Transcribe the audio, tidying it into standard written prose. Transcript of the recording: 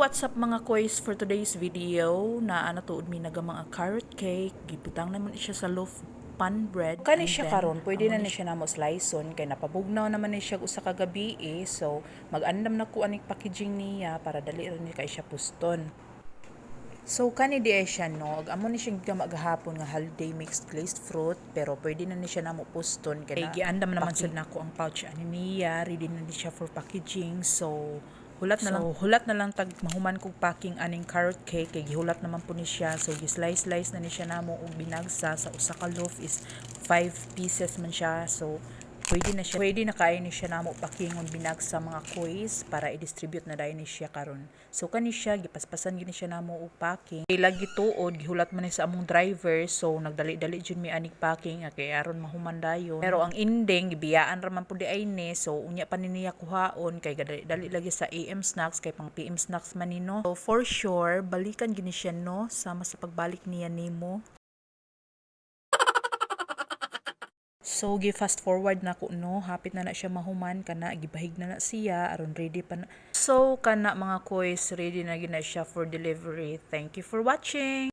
what's up mga koys for today's video na tuod mi naga mga carrot cake. Gibutang naman siya sa loaf pan bread. Kani siya karon, pwede na ni siya namo sliceon kay napabugnaw naman ni siya usa ka gabi so mag-andam na ko aning packaging niya para dali ra ni kay siya puston. So kani di siya no, amo ni siya maghapon nga holiday mixed glazed fruit pero pwede na ni siya namo puston kay giandam naman sad nako ang pouch ani niya, ready na ni siya for packaging. So hulat na lang tag mahuman kog packing aning carrot cake kay gihulat naman po ni siya. So gi-slice na ni siya namo og binagsa sa usa ka loaf is 5 pieces man siya. So pwede na kay ni siya namo pakingon binagsa mga koys para i-distribute na dayon ni siya karon. So kani siya gipaspasan gini siya namo og packing. Kay lagi tuod gihulat man ni sa among driver so nagdali-dali jud mi aning packing kay aron mahuman dayon. Pero ang ending gibiyaan ra man pud di ay ni so unya pa ni niya kuhaon kay dali lagi sa AM snacks kay pang PM snacks man nino. So for sure balikan gini siya no sama sa pagbalik niya nimo. So gi-fast forward na ko no, hapit na siya mahuman kana gibahig na siya aron ready pa na. So kana mga koys ready na gina siya for delivery. Thank you for watching.